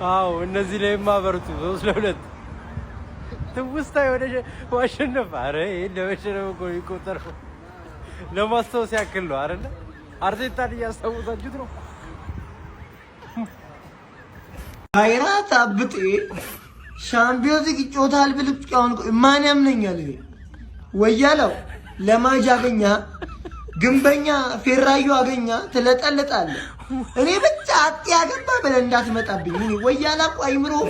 አዎ እነዚህ ላይማ በርቱ 3-2 ትውስታ ወደ ዋሽነፍ አረ ለወሽነው እኮ ይቆጠረው ለማስታወስ ያክል ነው አይደል አርቴታን እያስታወሳችሁት ነው አይራት አብጤ ሻምፒዮንስ ሊግ ይጮታል ብልጭቃውን ማን ያምነኛል ወያለው ለማጅ አገኛ ግንበኛ ፌራዩ አገኛ ትለጠለጣለ እኔ ብቻ አጥያ ገባ ብለ እንዳትመጣብኝ እኔ ወያላ እኮ አይምሮው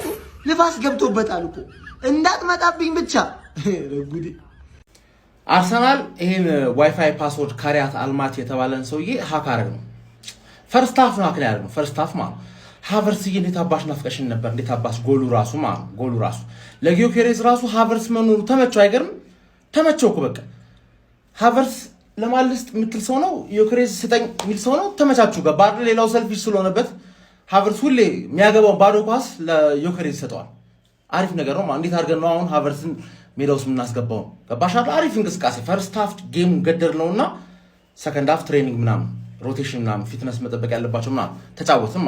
ንፋስ ገብቶበታል እኮ እንዳትመጣብኝ ብቻ ረጉዲ አርሰናል ይሄን ዋይፋይ ፓስወርድ ካሪያት አልማት የተባለን ሰውዬ ሃክ አረግ ነው ፈርስት ሃፍ ነው አክላ ያደረገው ፈርስት ሃፍ ማለት ሃቨርስ እንዴት አባሽ ናፍቀሽን ነበር እንዴት አባሽ ጎሉ ራሱ ለጊዮኬሬዝ ራሱ ሃቨርስ መኖሩ ተመቸው አይገርም ተመቸው እኮ በቃ ሃቨርስ ለማልስት ምትል ሰው ነው ጊዮኬሬዝ ስጠኝ ሚል ሰው ነው ተመቻቹ ጋር ባድ ሌላው ሰልፊሽ ስለሆነበት ሃቨርስ ሁሌ የሚያገባው ባዶ ፓስ ለጊዮኬሬዝ ሰጠዋል አሪፍ ነገር ነው እንዴት አድርገን ነው አሁን ሃቨርስን ሜዳውስ ምናስገባው ገባሻል አሪፍ እንቅስቃሴ ፈርስት ሃፍ ጌም ገደር ነውና ሰከንድ ሃፍ ትሬኒንግ ምናምን ሮቴሽን ምናምን ፊትነስ መጠበቅ ያለባቸው ምናምን ተጫወትማ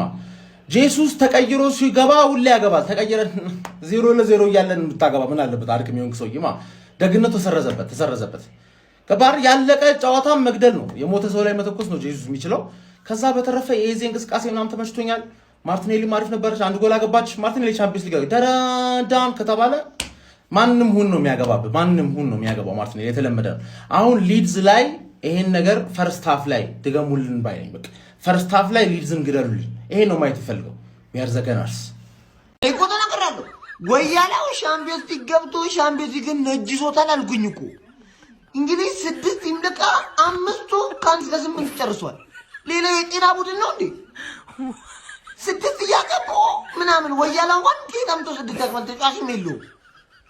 ጄሱስ ተቀይሮ ሲገባ ሁሌ ያገባል ተቀየረን 0-0 እያለን ምታገባ ምን አለበት አርክ የሚሆን ሰውዬማ ደግነቱ ተሰረዘበት ከባር ያለቀ ጨዋታ መግደል ነው የሞተ ሰው ላይ መተኮስ ነው ጄሱስ የሚችለው ከዛ በተረፈ የኤዜ እንቅስቃሴ ምናምን ተመችቶኛል ማርቲኔሊ ማሪፍ ነበርሽ አንድ ጎል አገባች ማርቲኔሊ ቻምፒየንስ ሊግ ደራዳም ከተባለ ማንንም ሁን ነው የሚያገባው ማርቲኔሊ የተለመደ ነው አሁን ሊድዝ ላይ ይሄን ነገር ፈርስት ሃፍ ላይ ድገሙልን ባይነኝ በቃ ፈርስት ሃፍ ላይ ሊድዝን ግደሉልኝ ይሄ ነው ማየት ፈልገው ሚያርዘገናርስ እኮ ተናገራለሁ ወያላው ሻምፒዮንስ ሊግ ገብቶ ሻምፒዮንስ ሊግን ነጅሶታል አልኩኝ እኮ እንግዲህ 6 ይምደቃ 5ቱ ካንስ ከ8 ጨርሷል ሌላው የጤና ቡድን ነው እንዴ 6 ያቀቦ ምናምን ወያላው እንኳን ከታምቶ 6 ያቀበል ተጫዋችም የለው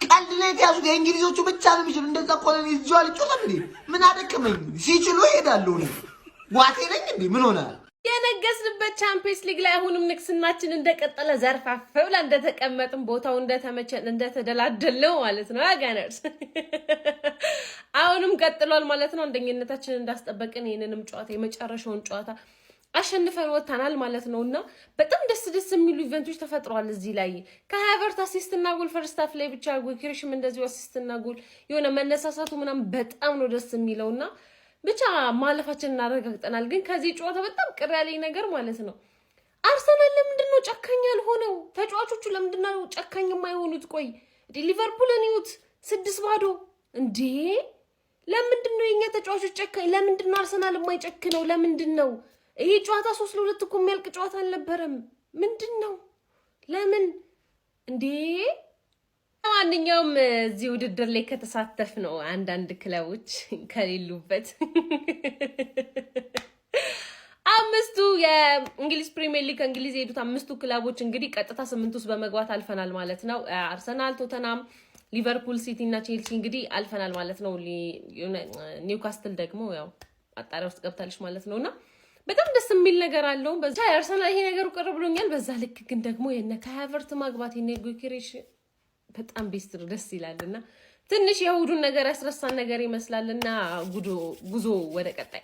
ቀልድ ላይ ያዙ የእንግሊዞቹ ብቻ ነው የሚችሉ እንደዛ ኮሎኒ ይዟል ይጮታል እንዴ ምን አደከመኝ ሲችሉ ይሄዳሉ ነው ዋቴ ነኝ እንዴ ምን ሆናል የነገስንበት ቻምፒየንስ ሊግ ላይ አሁንም ንክስናችን እንደቀጠለ ዘርፋፈው እንደተቀመጥን ቦታው እንደተመቸን እንደተደላደለው ማለት ነው አጋነርስ አሁንም ቀጥሏል ማለት ነው አንደኝነታችንን እንዳስጠበቅን ይሄንንም ጨዋታ የመጨረሻውን ጨዋታ አሸንፈን ወጣናል ማለት ነውና በጣም ደስ የሚሉ ኢቨንቶች ተፈጥሯል እዚህ ላይ ከሃቨርት አሲስትና ጎል ፈርስት ሃፍ ላይ ብቻ ጎክሪሽም እንደዚህ አሲስትና ጎል የሆነ መነሳሳቱ ምናም በጣም ነው ደስ የሚለውና ብቻ ማለፋችንን እናረጋግጠናል ግን ከዚህ ጨዋታ በጣም ቅር ያለኝ ነገር ማለት ነው አርሰናል ለምንድነው ጨካኝ ያልሆነው ተጫዋቾቹ ለምንድነው ጨካኝ የማይሆኑት ቆይ ሊቨርፑልን ይውት 6-0 እንዴ ለምንድነው የኛ ተጫዋቾች ጨካኝ ለምንድነው አርሰናል የማይጨክነው ለምንድነው ይሄ ጨዋታ 3-2 እኮ የሚያልቅ ጨዋታ አልነበረም ምንድነው ለምን እንዴ ማንኛውም እዚህ ውድድር ላይ ከተሳተፍ ነው አንዳንድ ክለቦች ከሌሉበት አምስቱ የእንግሊዝ ፕሪሚየር ሊግ እንግሊዝ የሄዱት አምስቱ ክለቦች እንግዲህ ቀጥታ 8 ውስጥ በመግባት አልፈናል ማለት ነው አርሰናል ቶተናም ሊቨርፑል ሲቲ እና ቼልሲ እንግዲህ አልፈናል ማለት ነው ኒውካስትል ደግሞ ያው አጣሪያ ውስጥ ገብታለች ማለት ነውና በጣም ደስ የሚል ነገር አለው በዛ አርሰናል ይሄ ነገሩ ቀር ብሎኛል በዛ ልክ ግን ደግሞ የነ ከሃቨርት ማግባት የነ ጎክሬሽ በጣም ቢስትር ደስ ይላልና ትንሽ የሁዱን ነገር ያስረሳን ነገር ይመስላልና ጉዞ ወደ ቀጣይ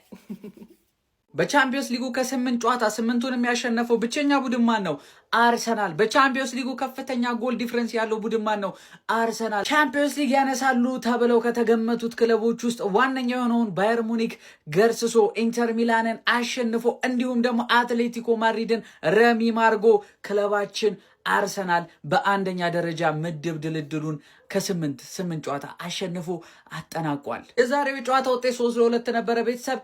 በቻምፒየንስ ሊጉ ከ8 ጨዋታ 8ቱን የሚያሸነፈው ብቸኛ ቡድን ማን ነው አርሰናል በቻምፒየንስ ሊጉ ከፍተኛ ጎል ዲፈረንስ ያለው ቡድን ማን ነው አርሰናል ቻምፒየንስ ሊግ ያነሳሉ ተብለው ከተገመቱት ክለቦች ውስጥ ዋነኛው የሆነውን ባየር ሙኒክ ገርስሶ ኢንተር ሚላንን አሸንፎ እንዲሁም ደግሞ አትሌቲኮ ማድሪድን ረሚ ማርጎ ክለባችን አርሰናል በአንደኛ ደረጃ ምድብ ድልድሉን ከ8 ጨዋታ አሸንፎ አጠናቋል። የዛሬው ጨዋታ ውጤት 3-2 ነበረ። ቤተሰብ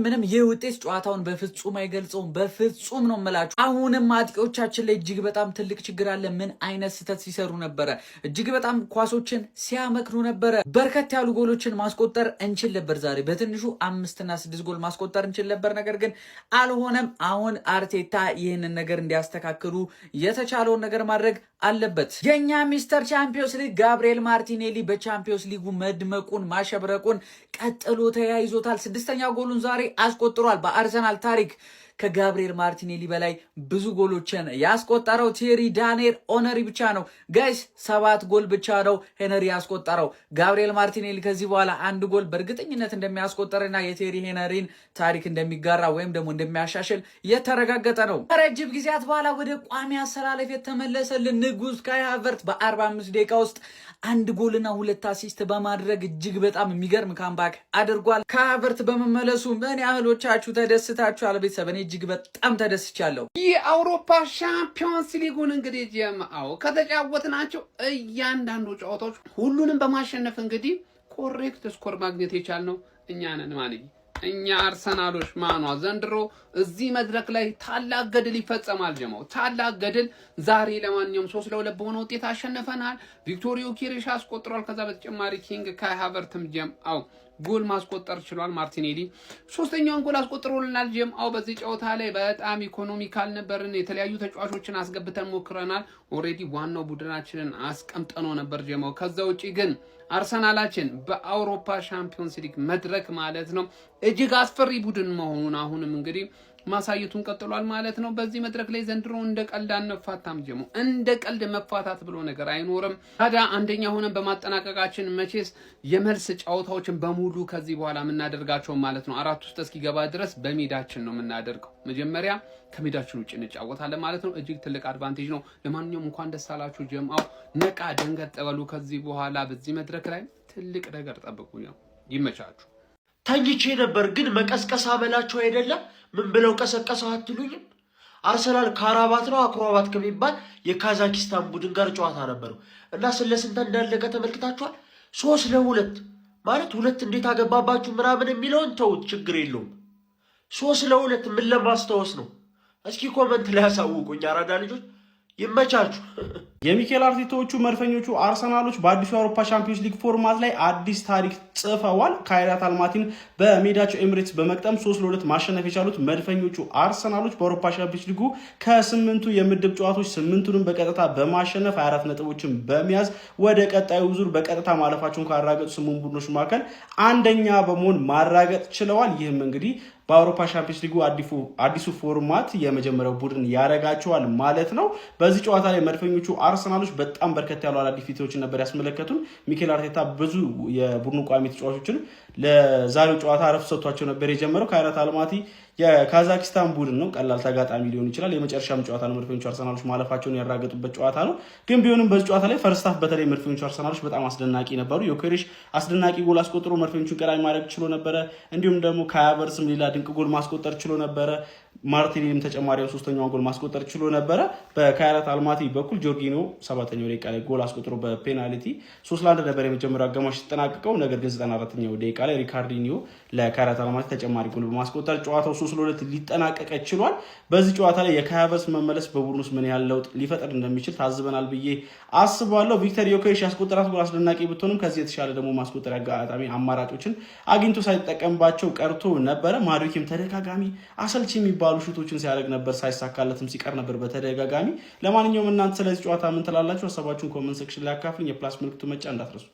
ምንም ይህ ውጤት ጨዋታውን በፍጹም አይገልጸውም። በፍጹም ነው የምላችሁ። አሁንም አጥቂዎቻችን ላይ እጅግ በጣም ትልቅ ችግር አለ። ምን አይነት ስህተት ሲሰሩ ነበረ? እጅግ በጣም ኳሶችን ሲያመክኑ ነበረ። በርከት ያሉ ጎሎችን ማስቆጠር እንችል ነበር። ዛሬ በትንሹ 5 እና 6 ጎል ማስቆጠር እንችል ነበር። ነገር ግን አልሆነም። አሁን አርቴታ ይህንን ነገር እንዲያስተካክሉ የተቻለውን ነገር ማድረግ አለበት። የኛ ሚስተር ቻምፒዮንስ ሊግ ጋብሪኤል ማርቲኔሊ በቻምፒዮንስ ሊጉ መድመቁን ማሸብረቁን ቀጥሎ ተያይዞታል። 6ኛ ጎሉን ዛሬ አስቆጥሯል። በአርሰናል ታሪክ ከጋብሪኤል ማርቲኔሊ በላይ ብዙ ጎሎችን ያስቆጠረው ቴሪ ዳንኤል ኦነሪ ብቻ ነው። ጋይስ 7 ጎል ብቻ ነው ሄነሪ ያስቆጠረው። ጋብሪኤል ማርቲኔሊ ከዚህ በኋላ 1 ጎል በእርግጠኝነት እንደሚያስቆጠርና የቴሪ ሄነሪን ታሪክ እንደሚጋራ ወይም ደግሞ እንደሚያሻሽል የተረጋገጠ ነው። ከረጅም ጊዜያት በኋላ ወደ ቋሚ አሰላለፍ የተመለሰልን ንጉስ ካይ ሃቨርትዝ በ45 ደቂቃ ውስጥ 1 ጎልና 2 አሲስት በማድረግ እጅግ በጣም የሚገርም ካምባክ አድርጓል። ካይ ሃቨርትዝ በመመለሱ ምን ያህሎቻችሁ ተደስታችኋል? ቤተሰብ እኔ እጅግ በጣም ተደስቻለሁ። የአውሮፓ ሻምፒዮንስ ሊጉን እንግዲህ ጀምአው ከተጫወትናቸው እያንዳንዱ ጨዋታዎች ሁሉንም በማሸነፍ እንግዲህ ኮሬክት ስኮር ማግኘት የቻልነው እኛ ነን። እኛ አርሰናሎች ማኗ ዘንድሮ እዚህ መድረክ ላይ ታላቅ ገድል ይፈጸማል። ጀማው ታላቅ ገድል ዛሬ ለማንኛውም 3-2 በሆነ ውጤት አሸንፈናል። ቪክቶሪዮ ኬሬሽ አስቆጥሯል። ከዛ በተጨማሪ ኪንግ ካይ ሃቨርትዝም ጀምአው ጎል ማስቆጠር ችሏል። ማርቲኔሊ ሶስተኛውን ጎል አስቆጥሮልናል። ጀምአው በዚህ ጨዋታ ላይ በጣም ኢኮኖሚካል ነበርን። የተለያዩ ተጫዋቾችን አስገብተን ሞክረናል። ኦሬዲ ዋናው ቡድናችንን አስቀምጠነው ነበር ጀምአው። ከዛ ውጪ ግን አርሰናላችን በአውሮፓ ሻምፒዮንስ ሊግ መድረክ ማለት ነው እጅግ አስፈሪ ቡድን መሆኑን አሁንም እንግዲህ ማሳየቱን ቀጥሏል ማለት ነው። በዚህ መድረክ ላይ ዘንድሮ እንደ ቀልድ አንፋታም ጀምአው። እንደ ቀልድ መፋታት ብሎ ነገር አይኖርም። ታዲያ አንደኛ ሆነን በማጠናቀቃችን መቼስ የመልስ ጨዋታዎችን በሙሉ ከዚህ በኋላ የምናደርጋቸው ማለት ነው 4 ውስጥ እስኪገባ ድረስ በሜዳችን ነው የምናደርገው። መጀመሪያ ከሜዳችን ውጭ እንጫወታለን ማለት ነው። እጅግ ትልቅ አድቫንቴጅ ነው። ለማንኛውም እንኳን ደስ አላችሁ ጀምአው። ነቃ ደንገጥ በሉ። ከዚህ በኋላ በዚህ መድረክ ላይ ትልቅ ነገር ጠብቁ። ይመቻችሁ። ተኝቼ ነበር ግን መቀስቀስ አበላቸው አይደለም። ምን ብለው ቀሰቀሰው አትሉኝም? አርሰናል ካራባት ነው አክሮባት ከሚባል የካዛኪስታን ቡድን ጋር ጨዋታ ነበረው እና ስለስንት እንዳለቀ ተመልክታችኋል። 3-2 ማለት 2 እንዴት አገባባችሁ ምናምን የሚለውን ተውት፣ ችግር የለውም። 3-2 ምን ለማስታወስ ነው? እስኪ ኮመንት ላይ ያሳውቁኝ አራዳ ልጆች። ይመቻችሁ። የሚኬል አርቴታዎቹ መድፈኞቹ አርሰናሎች በአዲሱ የአውሮፓ ሻምፒዮንስ ሊግ ፎርማት ላይ አዲስ ታሪክ ጽፈዋል። ካይራት አልማቲን በሜዳቸው ኤሚሬትስ በመቅጠም 3-2 ማሸነፍ የቻሉት መድፈኞቹ አርሰናሎች በአውሮፓ ሻምፒዮንስ ሊጉ ከ8ቱ የምድብ ጨዋታዎች 8ቱንም በቀጥታ በማሸነፍ 24 ነጥቦችን በመያዝ ወደ ቀጣዩ ዙር በቀጥታ ማለፋቸውን ካረጋገጡ 8 ቡድኖች መካከል አንደኛ በመሆን ማረጋገጥ ችለዋል። ይህም እንግዲህ በአውሮፓ ሻምፒዮንስ ሊጉ አዲሱ ፎርማት የመጀመሪያው ቡድን ያረጋቸዋል ማለት ነው። በዚህ ጨዋታ ላይ መድፈኞቹ አርሰናሎች በጣም በርከት ያሉ አዳዲስ ፊቶችን ነበር ያስመለከቱን። ሚኬል አርቴታ ብዙ የቡድኑ ቋሚ ተጫዋቾችን ለዛሬው ጨዋታ ረፍት ሰጥቷቸው ነበር የጀመረው። ካይራት አልማቲ የካዛኪስታን ቡድን ነው፣ ቀላል ተጋጣሚ ሊሆን ይችላል። የመጨረሻም ጨዋታ ነው። መድፈኞቹ አርሰናሎች ማለፋቸውን ያረጋገጡበት ጨዋታ ነው። ግን ቢሆንም በዚህ ጨዋታ ላይ ፈርስት ሃፍ በተለይ መድፈኞቹ አርሰናሎች በጣም አስደናቂ ነበሩ። ዮኬሬሽ አስደናቂ ጎል አስቆጥሮ መድፈኞቹን ቀዳሚ ማድረግ ችሎ ነበረ። እንዲሁም ደግሞ ካይ ሃቨርትዝም ሌላ ድንቅ ጎል ማስቆጠር ችሎ ነበረ። ማርቲኔሊም ተጨማሪው 3ኛውን ጎል ማስቆጠር ችሎ ነበረ። በካይራት አልማቲ በኩል ጆርጊኖ 7ኛው ደቂቃ ላይ ጎል አስቆጥሮ በፔናልቲ 3-1 ነበር የመጀመሪያው አጋማሽ ተጠናቀቀው። ነገር ግን 94ኛው ደቂቃ ላይ ሪካርዲኒዮ ለካይራት አልማቲ ተጨማሪ ጎል በማስቆጠር ጨዋታው 3-2 ሊጠናቀቅ ችሏል። በዚህ ጨዋታ ላይ የካይ ሃቨርትዝ መመለስ በቡድኑ ውስጥ ምን ያህል ለውጥ ሊፈጥር እንደሚችል ታዝበናል ብዬ አስባለሁ። ቪክተር ዮኬሬሽ ያስቆጠራት ጎል አስደናቂ ብትሆንም ከዚህ የተሻለ ደግሞ ማስቆጠር አጋጣሚ አማራጮችን አግኝቶ ሳይጠቀምባቸው ቀርቶ ነበረ። ማድሪክም ተደጋጋሚ አሰልቺ የሚባሉ ሹቶችን ሲያደርግ ነበር፣ ሳይሳካለትም ሲቀር ነበር በተደጋጋሚ። ለማንኛውም እናንተ ስለዚህ ጨዋታ ምን ትላላችሁ? ሀሳባችሁን ኮሜንት ሴክሽን ላይ አካፍሉኝ። የፕላስ ምልክቱ መጫ እንዳትረሱ።